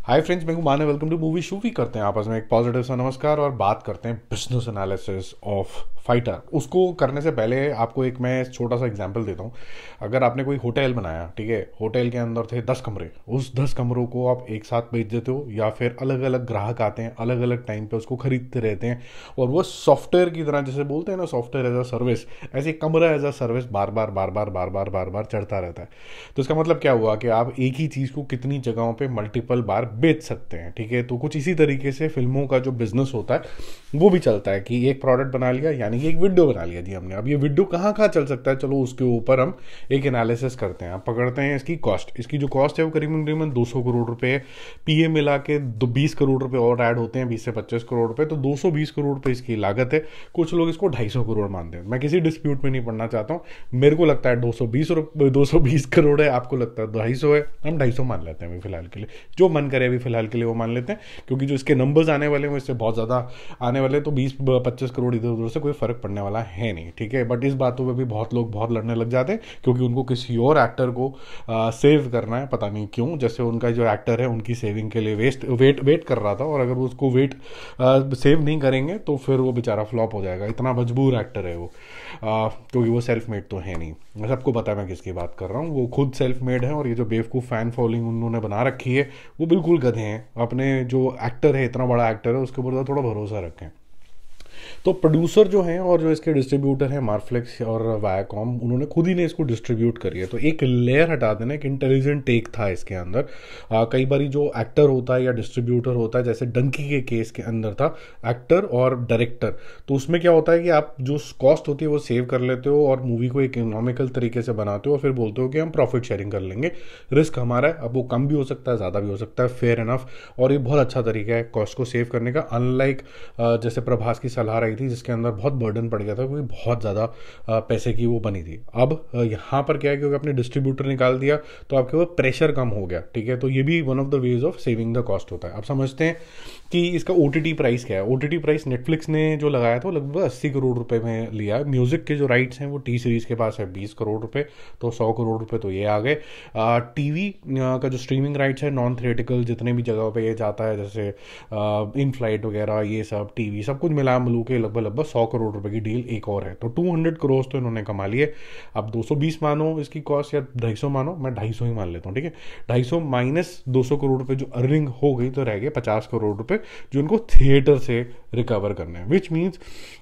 Hi friends, मैं गुमान है। Welcome to movie shoovy. करते हैं आपस में एक पॉजिटिव सा नमस्कार और बात करते हैं बिजनेस एनालिसिस ऑफ फाइटर। उसको करने से पहले आपको एक मैं छोटा सा एग्जांपल देता हूँ। अगर आपने कोई होटल बनाया, ठीक है, होटल के अंदर थे 10 कमरे, उस 10 कमरों को आप एक साथ बेच देते हो या फिर अलग अलग ग्राहक आते हैं, अलग अलग टाइम पे उसको खरीदते रहते हैं और वो सॉफ्टवेयर की तरह, जैसे बोलते हैं ना सॉफ्टवेयर एज अ सर्विस, ऐसे कमरा एज अ सर्विस बार बार बार बार बार बार बार बार चढ़ता रहता है। तो इसका मतलब क्या हुआ कि आप एक ही चीज़ को कितनी जगहों पे मल्टीपल बार बेच सकते हैं। ठीक है, तो कुछ इसी तरीके से फिल्मों का जो बिजनेस होता है वो भी चलता है कि एक प्रोडक्ट बना लिया, यानी कि एक वीडियो बना लिया जी हमने। अब ये वीडियो कहाँ कहाँ चल सकता है, चलो उसके ऊपर हम एक एनालिसिस करते हैं। आप पकड़ते हैं इसकी कॉस्ट। इसकी जो कॉस्ट है वो करीबन करीबन 200 करोड़ रुपए है। पीए मिला के 20 करोड़ रुपए और ऐड होते हैं, 20 से 25 करोड़ रुपए, तो 220 करोड़ रुपए इसकी लागत है। कुछ लोग इसको 250 करोड़ मानते हैं। मैं किसी डिस्प्यूट में नहीं पड़ना चाहता हूँ। मेरे को लगता है 220 करोड़ है, आपको लगता है 250 है, हम 250 मान लेते हैं अभी फिलहाल के लिए। जो मन करे अभी फिलहाल के लिए वो मान लेते हैं, क्योंकि जो इसके नंबर्स आने वाले हैं वो इससे बहुत ज़्यादा आने वाले, तो 20-25 करोड़ इधर उधर से कोई फर्क पड़ने वाला है नहीं। ठीक है, बट इस बातों पे भी बहुत लोग बहुत लड़ने लग जाते हैं, क्योंकि उनको किसी और एक्टर को सेव करना है, पता नहीं क्यों। जैसे उनका जो एक्टर है उनकी सेविंग के लिए वेट कर रहा था, और अगर वो उसको वेट सेव नहीं करेंगे तो फिर वो बेचारा फ्लॉप हो जाएगा। इतना मजबूर एक्टर है वो, क्योंकि वो सेल्फ मेड तो है नहीं। सबको पता है मैं किसकी बात कर रहा हूँ। वो खुद सेल्फ मेड है, और ये जो बेवकूफ़ फैन फॉलोइंग उन्होंने बना रखी है वो बिल्कुल गधे हैं। अपने जो एक्टर है, इतना बड़ा एक्टर है, उसके ऊपर थोड़ा भरोसा रखें। तो प्रोड्यूसर जो हैं और जो इसके डिस्ट्रीब्यूटर हैं, मार्फ्लेक्स और वायाकॉम, उन्होंने खुद ही ने इसको डिस्ट्रीब्यूट करी है। तो एक लेयर हटा देना, एक इंटेलिजेंट टेक था इसके अंदर। कई बार जो एक्टर होता है या डिस्ट्रीब्यूटर होता है, जैसे डंकी के केस के अंदर था एक्टर और डायरेक्टर, तो उसमें क्या होता है कि आप जो कॉस्ट होती है वो सेव कर लेते हो और मूवी को एक इकोनॉमिकल तरीके से बनाते हो, और फिर बोलते हो कि हम प्रॉफिट शेयरिंग कर लेंगे। रिस्क हमारा है, अब वो कम भी हो सकता है, ज़्यादा भी हो सकता है, फेयर इनफ। और ये बहुत अच्छा तरीका है कॉस्ट को सेव करने का। अनलाइक जैसे प्रभास की सलाह रही थी, जिसके अंदर बहुत बर्डन पड़ गया था, क्योंकि बहुत ज़्यादा पैसे की वो बनी थी। अब यहाँ पर क्या है, क्योंकि आपने डिस्ट्रीब्यूटर निकाल दिया तो आपके ऊपर प्रेशर कम हो गया। ठीक है, तो ये भी one of the ways of saving the cost होता है। आप समझते हैं कि इसका ओटीटी प्राइस क्या है। ओटीटी प्राइस नेटफ्लिक्स ने जो लगाया था वो लगभग 80 करोड़ रुपए में लिया है। म्यूजिक के जो राइट्स हैं वो टी सीरीज के पास है 20 करोड़ रुपए, तो 100 करोड़ रुपए तो ये आ गए। टीवी का जो स्ट्रीमिंग राइट्स है, नॉन थिएटिकल जितने भी जगह पे ये जाता है, जैसे इन फ्लाइट वगैरह, ये सब टीवी सब कुछ मिला मिलू के लगभग 100 करोड़ रुपए की डील एक और है। तो 200 करोड़ तो इन्होंने कमा लिए। अब 220 मानो इसकी कॉस्ट, या 250 मानो, मैं 250 ही मान लेता हूँ। ठीक है, 250 माइनस 200 करोड़ रुपए जो अर्निंग हो गई, तो रह गए 50 करोड़ रुपए जो उनको थिएटर से रिकवर करने हैं। विच मीन्स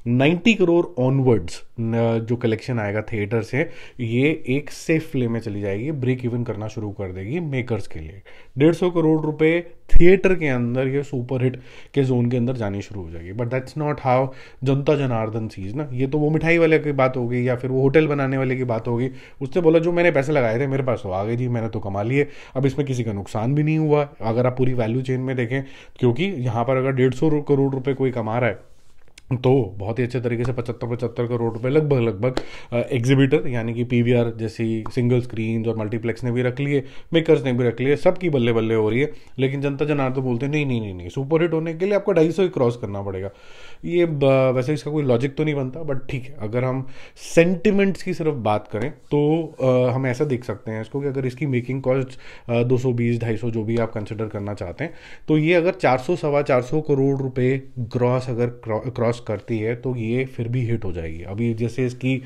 90 करोड़ ऑनवर्ड्स जो कलेक्शन आएगा थिएटर से, ये एक सेफ प्ले में चली जाएगी, ब्रेक इवन करना शुरू कर देगी मेकर्स के लिए। 150 करोड़ रुपए थिएटर के अंदर ये सुपर हिट के जोन के अंदर जानी शुरू हो जाएगी। बट दैट्स नॉट हाउ जनता जनार्दन चीज़ ना। ये तो वो मिठाई वाले की बात होगी, या फिर वो होटल बनाने वाले की बात होगी। उसने बोला जो मैंने पैसे लगाए थे मेरे पास तो आ गए जी, मैंने तो कमा लिए। अब इसमें किसी का नुकसान भी नहीं हुआ अगर आप पूरी वैल्यू चेन में देखें, क्योंकि यहाँ पर अगर 150 करोड़ रुपए कोई कमा रहा है, तो बहुत ही अच्छे तरीके से 75 करोड़ रुपए लगभग लगभग एग्जीबिटर यानी कि पीवीआर जैसी सिंगल स्क्रीन और मल्टीप्लेक्स ने भी रख लिए, मेकर्स ने भी रख लिए, सबकी बल्ले बल्ले हो रही है। लेकिन जनता जनार्दन तो बोलते हैं नहीं नहीं नहीं नहीं, सुपर हिट होने के लिए आपको 250 ही क्रॉस करना पड़ेगा। ये वैसे इसका कोई लॉजिक तो नहीं बनता, बट ठीक है, अगर हम सेंटिमेंट्स की सिर्फ बात करें तो हम ऐसा देख सकते हैं इसको कि अगर इसकी मेकिंग कॉस्ट 220-250 जो भी आप कंसिडर करना चाहते हैं, तो ये अगर 400-450 करोड़ रुपए ग्रॉस अगर क्रॉस करती है तो ये फिर भी हिट हो जाएगी। अभी जैसे इसकी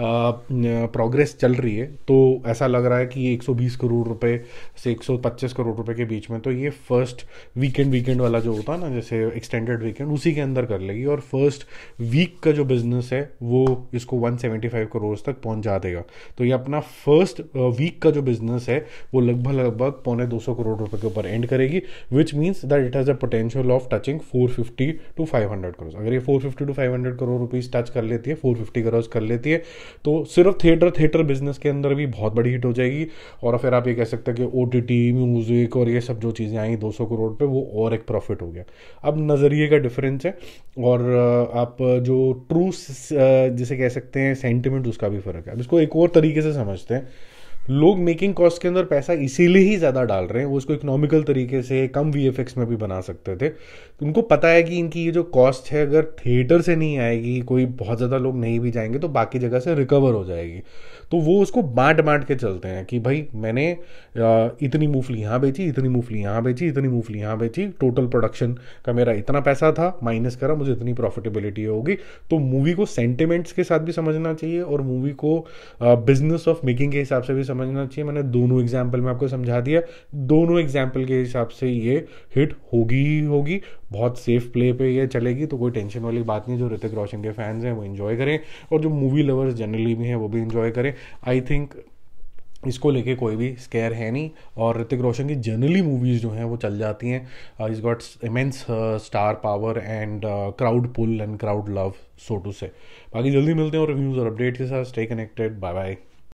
प्रोग्रेस चल रही है, तो ऐसा लग रहा है कि ये 120 करोड़ रुपए से 125 करोड़ रुपए के बीच में, तो ये फर्स्ट वीकेंड वाला जो होता है ना, जैसे एक्सटेंडेड वीकेंड, उसी के अंदर कर लेगी। और फर्स्ट वीक का जो बिजनेस है वो इसको 175 करोड़ तक पहुंचा देगा। तो ये अपना फर्स्ट वीक का जो बिजनेस है वो लगभग लगभग 250 करोड़ रुपए के ऊपर एंड करेगी, which means that it has a potential of touching 450-500 crore. अगर ये 450-500 करोड़ रुपीज टच कर लेती है, 450 करोड़ कर लेती है, तो सिर्फ थिएटर बिजनेस के अंदर भी बहुत बड़ी हिट हो जाएगी। और फिर आप ये कह सकते हैं कि ओटीटी, म्यूजिक और ये सब जो चीज़ें आई 200 करोड़ पे, वो और एक प्रॉफिट हो गया। अब नज़रिए का डिफरेंस है, और आप जो ट्रू जिसे कह सकते हैं सेंटिमेंट, उसका भी फर्क है। अब इसको एक और तरीके से समझते हैं। लोग मेकिंग कॉस्ट के अंदर पैसा इसीलिए ही ज़्यादा डाल रहे हैं, वो उसको इकोनॉमिकल तरीके से कम वीएफएक्स में भी बना सकते थे। तो उनको पता है कि इनकी ये जो कॉस्ट है अगर थिएटर से नहीं आएगी, कोई बहुत ज़्यादा लोग नहीं भी जाएंगे तो बाकी जगह से रिकवर हो जाएगी। तो वो उसको बांट बांट के चलते हैं कि भाई मैंने इतनी मूंगफली यहाँ बेची, इतनी मूंगफली यहाँ बेची, इतनी मूंगफली यहाँ बेची, टोटल प्रोडक्शन का मेरा इतना पैसा था, माइनस करा, मुझे इतनी प्रॉफिटेबिलिटी होगी। तो मूवी को सेंटिमेंट्स के साथ भी समझना चाहिए और मूवी को बिजनेस ऑफ मेकिंग के हिसाब से भी समझना चाहिए। मैंने दोनों एग्जाम्पल में आपको समझा दिया, दोनों एग्जाम्पल के हिसाब से ये हिट होगी ही होगी, बहुत सेफ प्ले पे ये चलेगी, तो कोई टेंशन वाली बात नहीं। जो ऋतिक रोशन के फैंस हैं वो इन्जॉय करें और जो मूवी लवर्स जनरली भी हैं वो भी इन्जॉय करें। आई थिंक इसको लेके कोई भी स्केयर है नहीं, और ऋतिक रोशन की जनरली मूवीज़ जो हैं वो चल जाती हैं। Is got immense star power and crowd pull and crowd love, so to say. बाकी जल्दी मिलते हैं और रिव्यूज़ और अपडेट के साथ। Stay connected, bye bye.